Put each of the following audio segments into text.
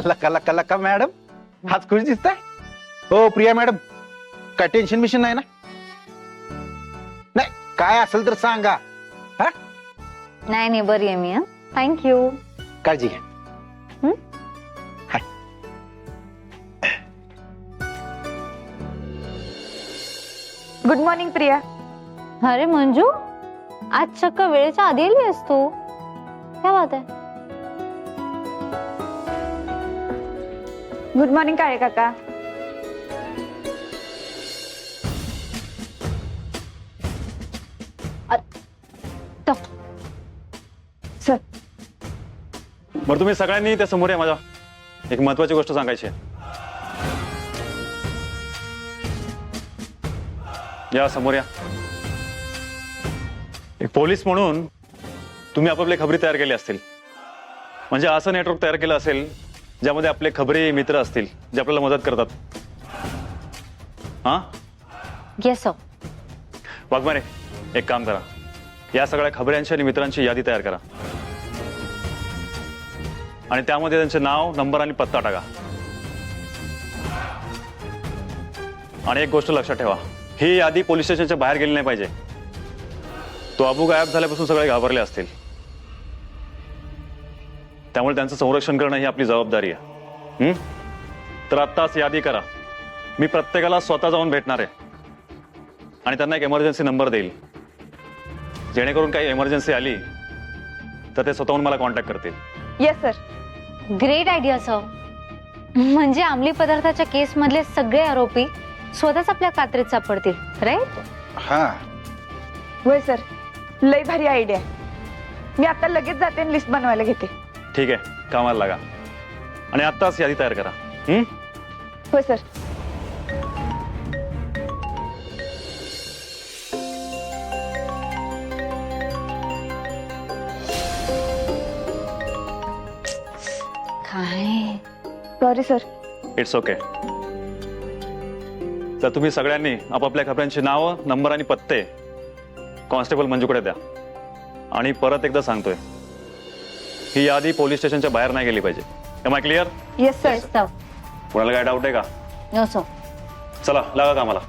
लका लका लका मॅडम हाच खुश दिसताय. हो प्रिया मॅडम, काय टेन्शन मिशन नाही ना? नाही काय असेल तर सांगा. हा नाही नाही बरी आहे मी. थँक्यू. काळजी घ्या. हाय. Good morning Priya. अरे मंजू, आज चक्क वेळेच्या आधी आली आहेस तू. काय बात आहे? गुड मॉर्निंग काळे काका. सर बरं तुम्ही सगळ्यांनी त्या समोर या. माझ्या एक महत्वाची गोष्ट सांगायची आहे. या समोर या. एक पोलीस म्हणून तुम्ही आपापले खबरी तयार केली असतील, म्हणजे असं नेटवर्क तयार केलं असेल ज्यामध्ये आपले खबरी मित्र असतील जे आपल्याला मदत करतात. हा येस सर. वाघमारे, एक काम करा, या सगळ्या खबऱ्यांची आणि मित्रांची यादी तयार करा आणि त्यामध्ये त्यांचे नाव, नंबर आणि पत्ता टाका. आणि एक गोष्ट लक्षात ठेवा, ही यादी पोलीस स्टेशनच्या बाहेर गेली नाही पाहिजे. तो अबू गायब झाल्यापासून सगळे घाबरले असतील, त्यामुळे त्यांचं संरक्षण करणं ही आपली जबाबदारी आहे. तर आत्ताच यादी करा. मी प्रत्येकाला स्वतः जाऊन भेटणार आहे आणि त्यांना एक इमर्जन्सी नंबर देईल, जेणेकरून काही इमर्जन्सी आली तर ते स्वतःहून मला कॉन्टॅक्ट करतील. Yes sir. Great idea sir. म्हणजे अंमली पदार्थाच्या केस मधले सगळे आरोपी स्वतःच आपल्या कात्रीत सापडतील, राईट? हा होय सर, लय भारी आयडिया. मी आता लगेच जाते आणि लिस्ट बनवायला घेते. ठीक आहे, कामाला लागा आणि आत्ताच यादी तयार करा. होय सर. काय? Sorry sir. It's okay. तर तुम्ही सगळ्यांनी आपापल्या खबऱ्यांची नावं, नंबर आणि पत्ते कॉन्स्टेबल मंजूकडे द्या. आणि परत एकदा सांगतोय, ही यादी पोलीस स्टेशनच्या बाहेर नाही गेली पाहिजे. Am I clear? Yes sir. Sir. कोणाला काय डाऊट आहे का? No sir. चला लागा कामाला.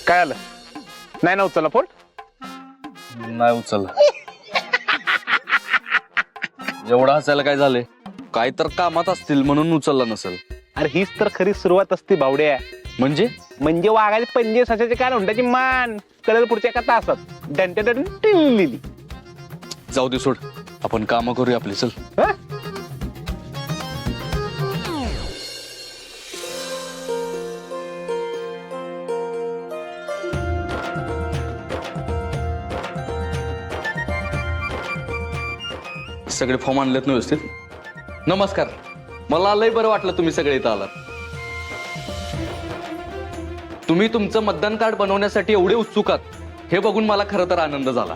काय आलं? नाही ना उचलला फोन? नाही उचलला. एवढा हसायला काय झाले? काय तर कामात असतील म्हणून उचलला नसेल. अरे हीच तर खरी सुरुवात असते बावड्या. म्हणजे वाघाचे पंजे सशाचे काय हुंडाची मान कळलं पुढच्या एका तासात डंटे टिल्ली. जाऊ दे, सोड. आपण काम करूया आपली. चल. सगळे फॉर्म आणलेत ना व्यवस्थित? नमस्कार. मला लय बरं वाटलं तुम्ही सगळे इथं आलात. तुम्ही तुमचं मतदान कार्ड बनवण्यासाठी एवढे उत्सुक आहात हे बघून मला खरं तर आनंद झाला.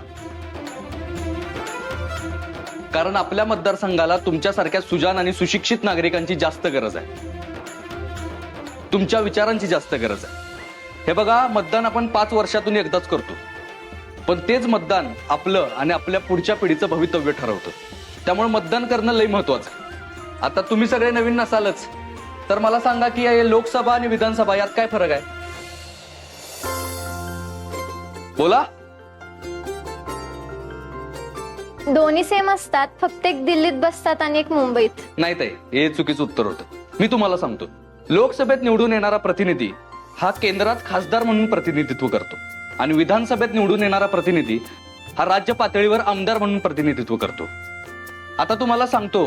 कारण आपल्या मतदारसंघाला तुमच्यासारख्या सुजाण आणि सुशिक्षित नागरिकांची जास्त गरज आहे. तुमच्या विचारांची जास्त गरज आहे. हे बघा, मतदान आपण 5 वर्षातून एकदाच करतो, पण तेच मतदान आपलं आणि आपल्या पुढच्या पिढीचं भवितव्य ठरवतं. त्यामुळे मतदान करणं लय महत्वाचं आहे. आता तुम्ही सगळे नवीन नसालच तर मला सांगा की या लोकसभा आणि विधानसभा यात काय फरक आहे? बोला. दोन्ही सेम असतात, फक्त एक दिल्लीत बसतात आणि एक मुंबईत. नाही ताई, हे चुकीचं उत्तर होतं. मी तुम्हाला सांगतो, लोकसभेत निवडून येणारा प्रतिनिधी हा केंद्रात खासदार म्हणून प्रतिनिधित्व करतो आणि विधानसभेत निवडून येणारा प्रतिनिधी हा राज्य पातळीवर आमदार म्हणून प्रतिनिधित्व करतो. आता तुम्हाला सांगतो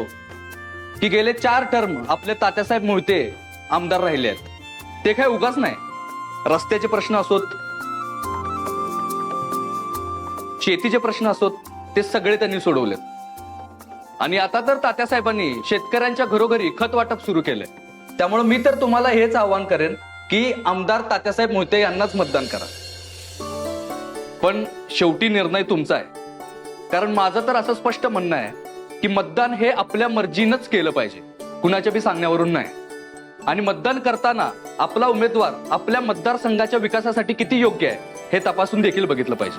की गेले 4 टर्म आपले तात्यासाहेब मोहिते आमदार राहिले आहेत. ते काय उगाच नाही. रस्त्याचे प्रश्न असोत, शेतीचे प्रश्न असोत, ते सगळे त्यांनी सोडवलेत. आणि आता तर तात्यासाहेबांनी शेतकऱ्यांच्या घरोघरी खत वाटप सुरू केलंय. त्यामुळे मी तर तुम्हाला हेच आवाहन करेन की आमदार तात्यासाहेब मोहिते यांनाच मतदान करा. पण शेवटी निर्णय तुमचा आहे. कारण माझं तर असं स्पष्ट म्हणणं आहे की मतदान हे आपल्या मर्जीनंच केलं पाहिजे, कुणाच्या बी सांगण्यावरून नाही. आणि मतदान करताना आपला उमेदवार आपल्या मतदारसंघाच्या विकासासाठी किती योग्य आहे हे तपासून देखील बघितलं पाहिजे.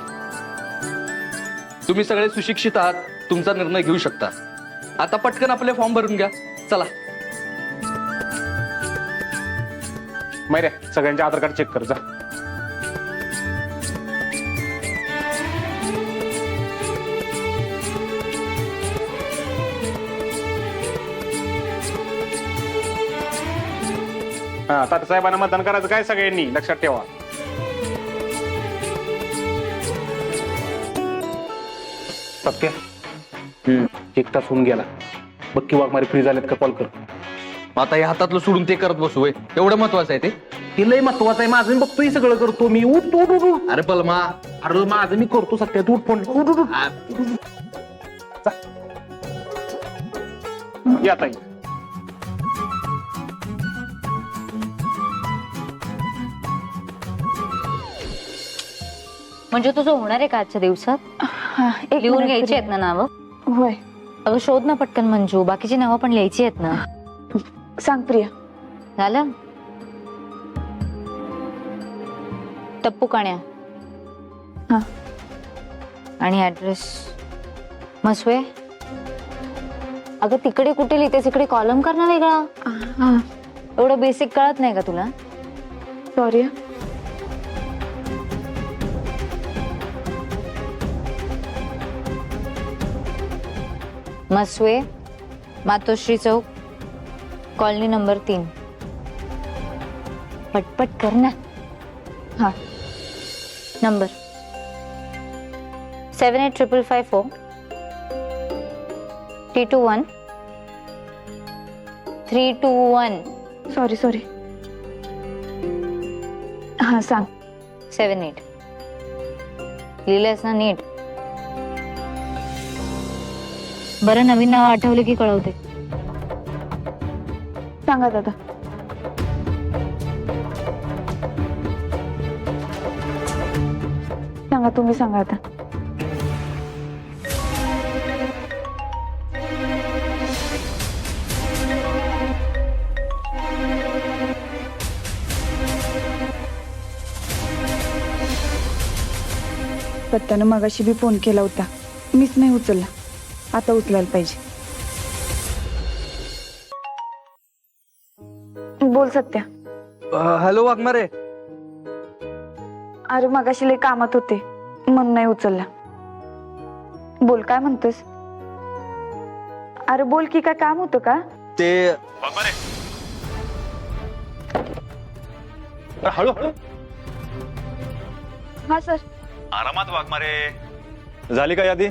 तुम्ही सगळे सुशिक्षित आहात, तुमचा निर्णय घेऊ शकता. आता पटकन आपले फॉर्म भरून घ्या. चला. मैऱ्या सगळ्यांचे आधार कार्ड चेक कर जा. हा तात्यासाहेबांना मतदान करायचं काय सगळ्यांनी लक्षात ठेवा. सत्या एक तास होऊन गेला. बक्की वाघमारे फ्री झालेत का कॉल कर. आता हे हातातलं सोडून ते करत बसू होय? एवढं महत्वाचं आहे ते? ते लय महत्वाचं आहे. माझं मी बघतोय सगळं करतो मी. उठ उठ उठ उठ. अरे पलमा, अरे माझं मी करतो सत्या. तू उठ फोन. उठ उठ उठ. जा. या ताई. म्हणजे तुझं होणार आहे का आजच्या दिवसात? हा, एक लिहून मिनिट घ्यायची आहेत प्रिया. ना नावं? होय. अगं शोध ना पटकन मंजू, बाकीची नावं पण लिहायची आहेत ना. सांग प्रिया. झालं? टप्पू काण्या हा. आणि ऍड्रेस मसवे. अगं तिकडे कुठे लिहितेस, इकडे कॉलम कर ना वेगळा. हा, एवढं बेसिक कळत नाही का तुला? सॉरी. मसवे, मातोश्री चौक, कॉलनी नंबर 3. पटपट कर ना. हा. Number 785554 321 321 sorry sorry. हा सांग. 78. लिहिलंयस ना नीट? बरं नवीन नाव आठवलं की कळवते. सांगा दादा. सांगा, तुम्ही सांगा आता. सत्यानं मगाशी बी फोन केला होता, मीच नाही उचलला. आता उचलायला पाहिजे. बोल सत्या. हॅलो वाघमारे. अरे मगाशी लय कामात होते म्हणून नाही उचलला. बोल, काय म्हणतोस? अरे बोल की, काय काम होतं का? ते हळू हळू. हा सर. आरामात वाघमारे. झाली का यादी?